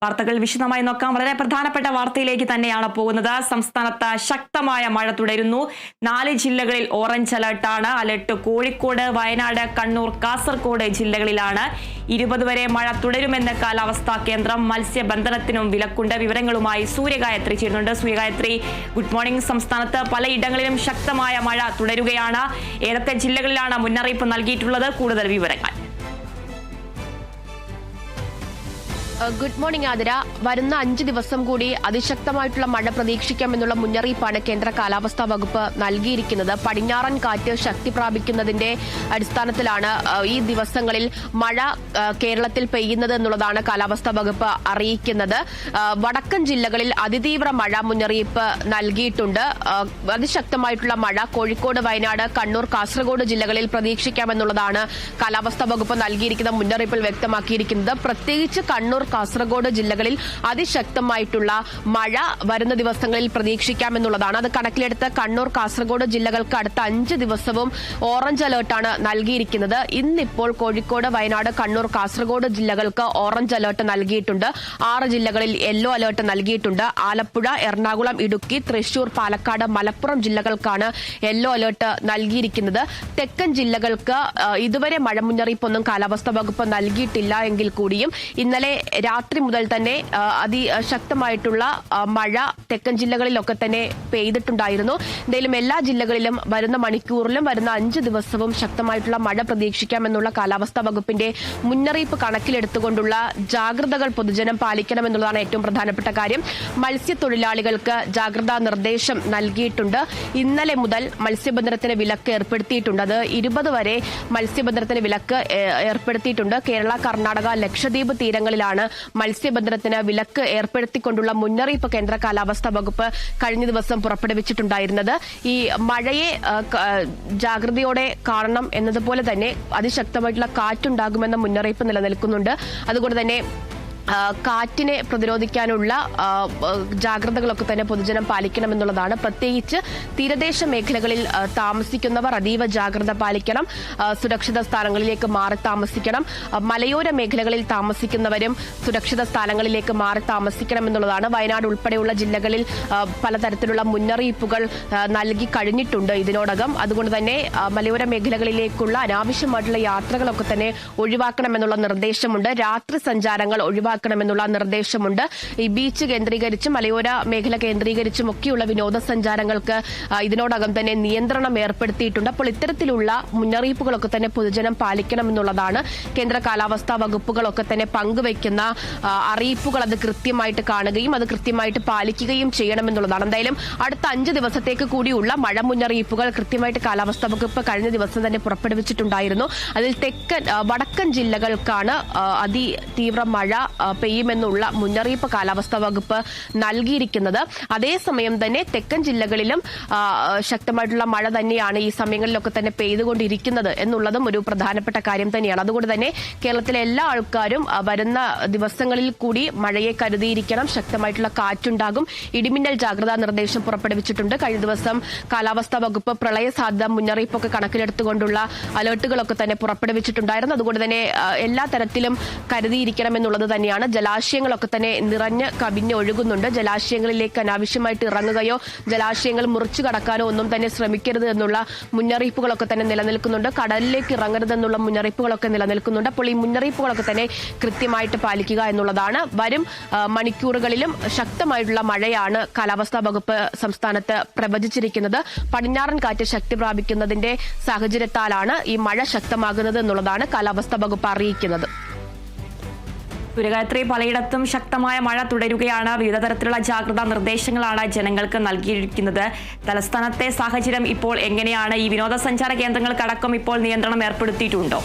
വാർത്തകൾ വിശദമായി നോക്കാം. വളരെ പ്രധാനപ്പെട്ട വാർത്തയിലേക്ക് തന്നെയാണ് പോകുന്നത്. സംസ്ഥാനത്ത് ശക്തമായ മഴ തുടരുന്നു. 4 ജില്ലകളിൽ ഓറഞ്ച് അലർട്ടാണ്. അലർട്ട് കോഴിക്കോട്, വയനാട്, കണ്ണൂർ, കാസർഗോഡ് ജില്ലകളിലാണ്. 20 വരെ മഴ തുടരുമെന്ന് കാലാവസ്ഥാ കേന്ദ്രം. മത്സ്യബന്ധനത്തിനും വിലക്കുണ്ട്. വിവരങ്ങളുമായി സൂര്യഗായത്രി ചേരുന്നുണ്ട്. Suryagayathri, good morning. സംസ്ഥാനത്ത് പലയിടങ്ങളിലും ശക്തമായ മഴ തുടരുകയാണ്. ഏതൊക്കെ ജില്ലകളിലാണ് മുന്നറിയിപ്പ് നൽകിയിട്ടുള്ളത്? കൂടുതൽ വിവരങ്ങൾ. Good morning Athira. വരുന്ന 5 ദിവസം കൂടി അതിശക്തമായിട്ടുള്ള മഴ പ്രതീക്ഷിക്കാമെന്നുള്ള മുന്നറിയിപ്പാണ് കേന്ദ്ര കാലാവസ്ഥാ വകുപ്പ് നൽകിയിരിക്കുന്നത്. പടിഞ്ഞാറൻ കാറ്റ് ശക്തി പ്രാപിക്കുന്നതിന്റെ അടിസ്ഥാനത്തിലാണ് ഈ ദിവസങ്ങളിൽ മഴ കേരളത്തിൽ പെയ്യുന്നത് എന്നുള്ളതാണ് കാലാവസ്ഥാ വകുപ്പ് അറിയിക്കുന്നത്. വടക്കൻ ജില്ലകളിൽ അതിതീവ്ര മഴ മുന്നറിയിപ്പ് നൽകിയിട്ടുണ്ട്. അതിശക്തമായിട്ടുള്ള മഴ കോഴിക്കോട്, വയനാട്, കണ്ണൂർ, കാസർഗോഡ് ജില്ലകളിൽ പ്രതീക്ഷിക്കാമെന്നുള്ളതാണ് കാലാവസ്ഥാ വകുപ്പ് നൽകിയിരിക്കുന്ന മുന്നറിയിപ്പിൽ വ്യക്തമാക്കിയിരിക്കുന്നത്. പ്രത്യേകിച്ച് കണ്ണൂർ, കാസർഗോഡ് ജില്ലകളിൽ അതിശക്തമായിട്ടുള്ള മഴ വരുന്ന ദിവസങ്ങളിൽ പ്രതീക്ഷിക്കാമെന്നുള്ളതാണ്. അത് കണക്കിലെടുത്ത് കണ്ണൂർ, കാസർഗോഡ് ജില്ലകൾക്ക് അടുത്ത 5 ദിവസവും ഓറഞ്ച് അലർട്ടാണ് നൽകിയിരിക്കുന്നത്. ഇന്നിപ്പോൾ കോഴിക്കോട്, വയനാട്, കണ്ണൂർ, കാസർഗോഡ് ജില്ലകൾക്ക് ഓറഞ്ച് അലർട്ട് നൽകിയിട്ടുണ്ട്. 6 ജില്ലകളിൽ യെല്ലോ അലർട്ട് നൽകിയിട്ടുണ്ട്. ആലപ്പുഴ, എറണാകുളം, ഇടുക്കി, തൃശൂർ, പാലക്കാട്, മലപ്പുറം ജില്ലകൾക്കാണ് യെല്ലോ അലർട്ട് നൽകിയിരിക്കുന്നത്. തെക്കൻ ജില്ലകൾക്ക് ഇതുവരെ മഴ മുന്നറിയിപ്പൊന്നും കാലാവസ്ഥാ വകുപ്പ് നൽകിയിട്ടില്ല എങ്കിൽ കൂടിയും ഇന്നലെ രാത്രി മുതൽ തന്നെ അതിശക്തമായിട്ടുള്ള മഴ തെക്കൻ ജില്ലകളിലൊക്കെ തന്നെ പെയ്തിട്ടുണ്ടായിരുന്നു. എന്തായാലും എല്ലാ ജില്ലകളിലും വരുന്ന മണിക്കൂറിലും വരുന്ന 5 ദിവസവും ശക്തമായിട്ടുള്ള മഴ പ്രതീക്ഷിക്കാമെന്നുള്ള കാലാവസ്ഥാ വകുപ്പിന്റെ മുന്നറിയിപ്പ് കണക്കിലെടുത്തുകൊണ്ടുള്ള ജാഗ്രതകൾ പൊതുജനം പാലിക്കണമെന്നുള്ളതാണ് ഏറ്റവും പ്രധാനപ്പെട്ട കാര്യം. മത്സ്യത്തൊഴിലാളികൾക്ക് ജാഗ്രതാ നിർദ്ദേശം നൽകിയിട്ടുണ്ട്. ഇന്നലെ മുതൽ മത്സ്യബന്ധനത്തിന് വിലക്ക് ഏർപ്പെടുത്തിയിട്ടുണ്ട്. അത് 20 വരെ മത്സ്യബന്ധനത്തിന് വിലക്ക് ഏർപ്പെടുത്തിയിട്ടുണ്ട്. കേരള, കർണാടക, ലക്ഷദ്വീപ് തീരങ്ങളിലാണ് മത്സ്യബന്ധനത്തിന് വിലക്ക് ഏർപ്പെടുത്തിക്കൊണ്ടുള്ള മുന്നറിയിപ്പ് കേന്ദ്ര കാലാവസ്ഥാ വകുപ്പ് കഴിഞ്ഞ ദിവസം പുറപ്പെടുവിച്ചിട്ടുണ്ടായിരുന്നത്. ഈ മഴയെ ജാഗ്രതയോടെ കാണണം എന്നതുപോലെ തന്നെ അതിശക്തമായിട്ടുള്ള കാറ്റുണ്ടാകുമെന്ന മുന്നറിയിപ്പ് നിലനിൽക്കുന്നുണ്ട്. അതുകൊണ്ട് തന്നെ കാറ്റിനെ പ്രതിരോധിക്കാനുള്ള ജാഗ്രതകളൊക്കെ തന്നെ പൊതുജനം പാലിക്കണമെന്നുള്ളതാണ്. പ്രത്യേകിച്ച് തീരദേശ മേഖലകളിൽ താമസിക്കുന്നവർ അതീവ ജാഗ്രത പാലിക്കണം. സുരക്ഷിത സ്ഥാനങ്ങളിലേക്ക് മാറി താമസിക്കണം. മലയോര മേഖലകളിൽ താമസിക്കുന്നവരും സുരക്ഷിത സ്ഥാനങ്ങളിലേക്ക് മാറി താമസിക്കണം എന്നുള്ളതാണ്. വയനാട് ഉൾപ്പെടെയുള്ള ജില്ലകളിൽ പലതരത്തിലുള്ള മുന്നറിയിപ്പുകൾ നൽകി കഴിഞ്ഞിട്ടുണ്ട് ഇതിനോടകം. അതുകൊണ്ട് തന്നെ മലയോര മേഖലകളിലേക്കുള്ള അനാവശ്യമായിട്ടുള്ള യാത്രകളൊക്കെ തന്നെ ഒഴിവാക്കണമെന്നുള്ള നിർദ്ദേശമുണ്ട്. രാത്രി സഞ്ചാരങ്ങൾ ഒഴിവാക്കണമെന്നുള്ള നിർദ്ദേശമുണ്ട്. ഈ ബീച്ച് കേന്ദ്രീകരിച്ചും മലയോര മേഖല കേന്ദ്രീകരിച്ചും ഒക്കെയുള്ള വിനോദസഞ്ചാരങ്ങൾക്ക് ഇതിനോടകം തന്നെ നിയന്ത്രണം ഏർപ്പെടുത്തിയിട്ടുണ്ട്. അപ്പോൾ ഇത്തരത്തിലുള്ള മുന്നറിയിപ്പുകളൊക്കെ തന്നെ പൊതുജനം പാലിക്കണമെന്നുള്ളതാണ്. കേന്ദ്ര കാലാവസ്ഥാ വകുപ്പുകളൊക്കെ തന്നെ പങ്കുവയ്ക്കുന്ന അറിയിപ്പുകൾ അത് കൃത്യമായിട്ട് കാണുകയും അത് കൃത്യമായിട്ട് പാലിക്കുകയും ചെയ്യണമെന്നുള്ളതാണ്. എന്തായാലും അടുത്ത 5 ദിവസത്തേക്ക് കൂടിയുള്ള മഴ മുന്നറിയിപ്പുകൾ കൃത്യമായിട്ട് കാലാവസ്ഥാ വകുപ്പ് കഴിഞ്ഞ ദിവസം തന്നെ പുറപ്പെടുവിച്ചിട്ടുണ്ടായിരുന്നു. അതിൽ വടക്കൻ ജില്ലകൾക്കാണ് അതിതീവ്ര മഴ പെയ്യുമെന്നുള്ള മുന്നറിയിപ്പ് കാലാവസ്ഥാ വകുപ്പ് നൽകിയിരിക്കുന്നത്. അതേസമയം തന്നെ തെക്കൻ ജില്ലകളിലും ശക്തമായിട്ടുള്ള മഴ തന്നെയാണ് ഈ സമയങ്ങളിലൊക്കെ തന്നെ പെയ്തുകൊണ്ടിരിക്കുന്നത് എന്നുള്ളതും ഒരു പ്രധാനപ്പെട്ട കാര്യം തന്നെയാണ്. അതുകൊണ്ട് തന്നെ കേരളത്തിലെ എല്ലാ ആൾക്കാരും വരുന്ന ദിവസങ്ങളിൽ കൂടി മഴയെ കരുതിയിരിക്കണം. ശക്തമായിട്ടുള്ള കാറ്റുണ്ടാകും. ഇടിമിന്നൽ ജാഗ്രതാ നിർദ്ദേശം പുറപ്പെടുവിച്ചിട്ടുണ്ട്. കഴിഞ്ഞ ദിവസം കാലാവസ്ഥാ വകുപ്പ് പ്രളയ സാധ്യത മുന്നറിയിപ്പൊക്കെ കണക്കിലെടുത്തുകൊണ്ടുള്ള അലർട്ടുകളൊക്കെ തന്നെ പുറപ്പെടുവിച്ചിട്ടുണ്ടായിരുന്നു. അതുകൊണ്ട് തന്നെ എല്ലാ തരത്തിലും കരുതിയിരിക്കണം എന്നുള്ളത് തന്നെയാണ്. ജലാശയങ്ങളൊക്കെ തന്നെ നിറഞ്ഞ് കവിഞ്ഞ് ഒഴുകുന്നുണ്ട്. ജലാശയങ്ങളിലേക്ക് അനാവശ്യമായിട്ട് ഇറങ്ങുകയോ ജലാശയങ്ങൾ മുറിച്ചു കടക്കാനോ ഒന്നും തന്നെ ശ്രമിക്കരുത് എന്നുള്ള മുന്നറിയിപ്പുകളൊക്കെ തന്നെ നിലനിൽക്കുന്നുണ്ട്. കടലിലേക്ക് ഇറങ്ങരുതെന്നുള്ള മുന്നറിയിപ്പുകളൊക്കെ നിലനിൽക്കുന്നുണ്ട്. അപ്പോൾ ഈ മുന്നറിയിപ്പുകളൊക്കെ തന്നെ കൃത്യമായിട്ട് പാലിക്കുക എന്നുള്ളതാണ്. വരും മണിക്കൂറുകളിലും ശക്തമായിട്ടുള്ള മഴയാണ് കാലാവസ്ഥാ വകുപ്പ് സംസ്ഥാനത്ത് പ്രവചിച്ചിരിക്കുന്നത്. പടിഞ്ഞാറൻ കാറ്റ് ശക്തി പ്രാപിക്കുന്നതിന്റെ സാഹചര്യത്താലാണ് ഈ മഴ ശക്തമാകുന്നത് എന്നുള്ളതാണ് കാലാവസ്ഥാ വകുപ്പ് അറിയിക്കുന്നത്. സൂര്യഗായത്രി, പലയിടത്തും ശക്തമായ മഴ തുടരുകയാണ്. വിവിധ തരത്തിലുള്ള ജാഗ്രതാ നിർദ്ദേശങ്ങളാണ് ജനങ്ങൾക്ക് നൽകിയിരിക്കുന്നത്. തലസ്ഥാനത്തെ സാഹചര്യം ഇപ്പോൾ എങ്ങനെയാണ്? ഈ വിനോദസഞ്ചാര കേന്ദ്രങ്ങൾക്കടക്കം ഇപ്പോൾ നിയന്ത്രണം ഏർപ്പെടുത്തിയിട്ടുണ്ടോ?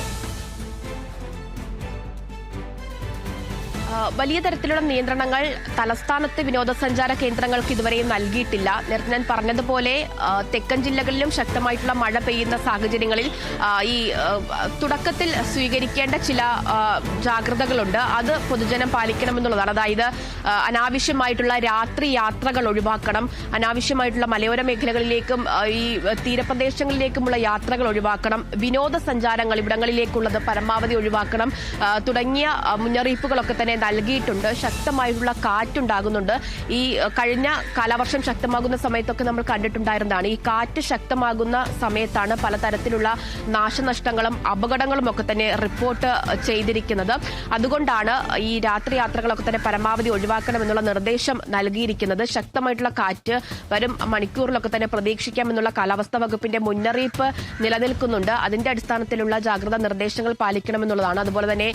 വലിയ തരത്തിലുള്ള നിയന്ത്രണങ്ങൾ തലസ്ഥാനത്തെ വിനോദസഞ്ചാര കേന്ദ്രങ്ങൾക്ക് ഇതുവരെയും നൽകിയിട്ടില്ല. നേരത്തെ ഞാൻ പറഞ്ഞതുപോലെ തെക്കൻ ജില്ലകളിലും ശക്തമായിട്ടുള്ള മഴ പെയ്യുന്ന സാഹചര്യങ്ങളിൽ ഈ തുടക്കത്തിൽ സ്വീകരിക്കേണ്ട ചില ജാഗ്രതകളുണ്ട്. അത് പൊതുജനം പാലിക്കണമെന്നുള്ളതാണ്. അതായത് അനാവശ്യമായിട്ടുള്ള രാത്രി യാത്രകൾ ഒഴിവാക്കണം. അനാവശ്യമായിട്ടുള്ള മലയോര മേഖലകളിലേക്കും ഈ തീരപ്രദേശങ്ങളിലേക്കുമുള്ള യാത്രകൾ ഒഴിവാക്കണം. വിനോദസഞ്ചാരങ്ങൾ ഇവിടങ്ങളിലേക്കുള്ളത് പരമാവധി ഒഴിവാക്കണം. തുടങ്ങിയ മുന്നറിയിപ്പുകളൊക്കെ തന്നെ നൽകിയിട്ടുണ്ട്. ശക്തമായിട്ടുള്ള കാറ്റുണ്ടാകുന്നുണ്ട്. ഈ കഴിഞ്ഞ കാലവർഷം ശക്തമാകുന്ന സമയത്തൊക്കെ നമ്മൾ കണ്ടിട്ടുണ്ടായിരുന്നതാണ്. ഈ കാറ്റ് ശക്തമാകുന്ന സമയത്താണ് പലതരത്തിലുള്ള നാശനഷ്ടങ്ങളും അപകടങ്ങളും ഒക്കെ തന്നെ റിപ്പോർട്ട് ചെയ്തിരിക്കുന്നത്. അതുകൊണ്ടാണ് ഈ രാത്രി യാത്രകളൊക്കെ തന്നെ പരമാവധി ഒഴിവാക്കണമെന്നുള്ള നിർദ്ദേശം നൽകിയിരിക്കുന്നത്. ശക്തമായിട്ടുള്ള കാറ്റ് വരും മണിക്കൂറിലൊക്കെ തന്നെ പ്രതീക്ഷിക്കാമെന്നുള്ള കാലാവസ്ഥാ വകുപ്പിന്റെ മുന്നറിയിപ്പ് നിലനിൽക്കുന്നുണ്ട്. അതിന്റെ അടിസ്ഥാനത്തിലുള്ള ജാഗ്രതാ നിർദ്ദേശങ്ങൾ പാലിക്കണമെന്നുള്ളതാണ്. അതുപോലെ തന്നെ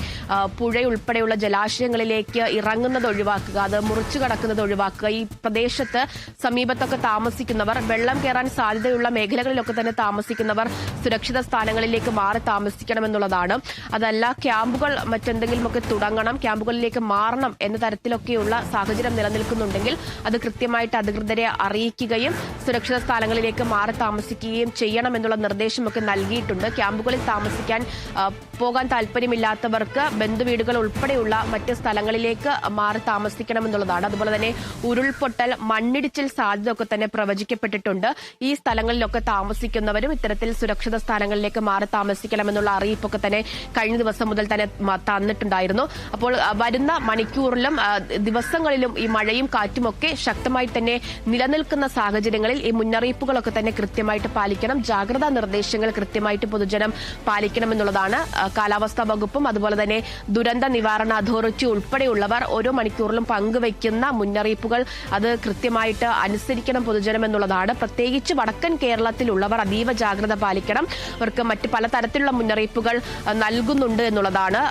പുഴയുൾപ്പെടെയുള്ള ജലാശയങ്ങളിലേക്ക് ഇറങ്ങുന്നത് ഒഴിവാക്കുക, അത് മുറിച്ചു കടക്കുന്നത് ഒഴിവാക്കുക. ഈ പ്രദേശത്ത് സമീപത്തൊക്കെ താമസിക്കുന്നവർ, വെള്ളം കയറാൻ സാധ്യതയുള്ള മേഖലകളിലൊക്കെ തന്നെ താമസിക്കുന്നവർ സുരക്ഷിത സ്ഥാനങ്ങളിലേക്ക് മാറി താമസിക്കണമെന്നുള്ളതാണ്. അതല്ല ക്യാമ്പുകൾ മറ്റെന്തെങ്കിലുമൊക്കെ തുടങ്ങണം, ക്യാമ്പുകളിലേക്ക് മാറണം എന്ന തരത്തിലൊക്കെയുള്ള സാഹചര്യം നിലനിൽക്കുന്നുണ്ടെങ്കിൽ അത് കൃത്യമായിട്ട് അധികൃതരെ അറിയിക്കുകയും സുരക്ഷിത സ്ഥാനങ്ങളിലേക്ക് മാറി താമസിക്കുകയും ചെയ്യണമെന്നുള്ള നിർദ്ദേശമൊക്കെ നൽകിയിട്ടുണ്ട്. ക്യാമ്പുകളിൽ താമസിക്കാൻ പോകാൻ താല്പര്യമില്ലാത്തവർക്ക് ബന്ധുവീടുകൾ ഉൾപ്പെടെയുള്ള മറ്റ് സ്ഥലങ്ങളിലേക്ക് മാറി താമസിക്കണമെന്നുള്ളതാണ്. അതുപോലെ തന്നെ ഉരുൾപൊട്ടൽ, മണ്ണിടിച്ചിൽ സാധ്യത ഒക്കെ തന്നെ പ്രവചിക്കപ്പെട്ടിട്ടുണ്ട്. ഈ സ്ഥലങ്ങളിലൊക്കെ താമസിക്കുന്നവരും ഇത്തരത്തിൽ സുരക്ഷിത സ്ഥാനങ്ങളിലേക്ക് മാറി താമസിക്കണമെന്നുള്ള അറിയിപ്പൊക്കെ തന്നെ കഴിഞ്ഞ ദിവസം മുതൽ തന്നെ തന്നിട്ടുണ്ടായിരുന്നു. അപ്പോൾ വരുന്ന മണിക്കൂറിലും ദിവസങ്ങളിലും ഈ മഴയും കാറ്റും ഒക്കെ ശക്തമായി തന്നെ നിലനിൽക്കുന്ന സാഹചര്യങ്ങളിൽ ഈ മുന്നറിയിപ്പുകളൊക്കെ തന്നെ കൃത്യമായിട്ട് പാലിക്കണം. ജാഗ്രതാ നിർദ്ദേശങ്ങൾ കൃത്യമായിട്ട് പൊതുജനം പാലിക്കണമെന്നുള്ളതാണ് കാലാവസ്ഥാ വകുപ്പും അതുപോലെ തന്നെ ദുരന്ത നിവാരണ അതോറിറ്റി ഉൾപ്പെടെയുള്ളവർ ഓരോ മണിക്കൂറിലും പങ്കുവയ്ക്കുന്ന മുന്നറിയിപ്പുകൾ അത് കൃത്യമായിട്ട് അനുസരിക്കണം പൊതുജനം എന്നുള്ളതാണ്. പ്രത്യേകിച്ച് വടക്കൻ കേരളത്തിലുള്ളവർ അതീവ ജാഗ്രത പാലിക്കണം. അവർക്ക് മറ്റ് പലതരത്തിലുള്ള മുന്നറിയിപ്പുകൾ നൽകുന്നുണ്ട് എന്നുള്ളതാണ്.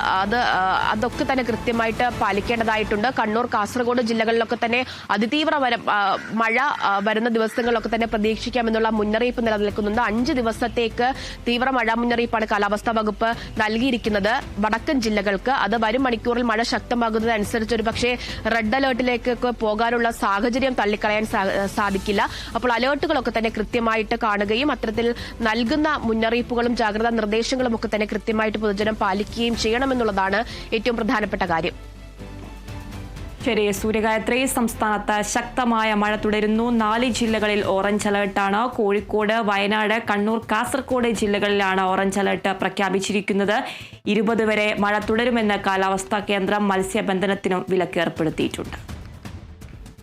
അതൊക്കെ തന്നെ കൃത്യമായിട്ട് പാലിക്കേണ്ടതായിട്ടുണ്ട്. കണ്ണൂർ, കാസർഗോഡ് ജില്ലകളിലൊക്കെ തന്നെ അതിതീവ്ര മഴ വരുന്ന ദിവസങ്ങളിലൊക്കെ തന്നെ പ്രതീക്ഷിക്കാമെന്നുള്ള മുന്നറിയിപ്പ് നിലനിൽക്കുന്നുണ്ട്. 5 ദിവസത്തേക്ക് തീവ്ര മഴ മുന്നറിയിപ്പാണ് കാലാവസ്ഥാ വകുപ്പ് നൽകിയിരിക്കുന്നത് വടക്കൻ ജില്ലകൾക്ക്. അത് വരും മണിക്കൂറിൽ മഴ ശക്തമാകുന്നതനുസരിച്ച് ഒരു പക്ഷേ റെഡ് അലേർട്ടിലേക്കൊക്കെ പോകാനുള്ള സാഹചര്യം തള്ളിക്കളയാൻ സാധിക്കില്ല. അപ്പോൾ അലേർട്ടുകളൊക്കെ തന്നെ കൃത്യമായിട്ട് കാണുകയും അത്തരത്തിൽ നൽകുന്ന മുന്നറിയിപ്പുകളും ജാഗ്രതാ നിർദ്ദേശങ്ങളും ഒക്കെ തന്നെ കൃത്യമായിട്ട് പൊതുജനം പാലിക്കുകയും ചെയ്യണമെന്നുള്ളതാണ് ഏറ്റവും പ്രധാനപ്പെട്ട കാര്യം. ശരി സൂര്യഗായത്രി, സംസ്ഥാനത്ത് ശക്തമായ മഴ തുടരുന്നു. 4 ജില്ലകളിൽ ഓറഞ്ച് അലർട്ടാണ്. കോഴിക്കോട്, വയനാട്, കണ്ണൂർ, കാസർഗോഡ് ജില്ലകളിലാണ് ഓറഞ്ച് അലർട്ട് പ്രഖ്യാപിച്ചിരിക്കുന്നത്. 20 വരെ മഴ തുടരുമെന്ന് കാലാവസ്ഥാ കേന്ദ്രം മത്സ്യബന്ധനത്തിനും വിലക്ക് ഏർപ്പെടുത്തിയിട്ടുണ്ട്.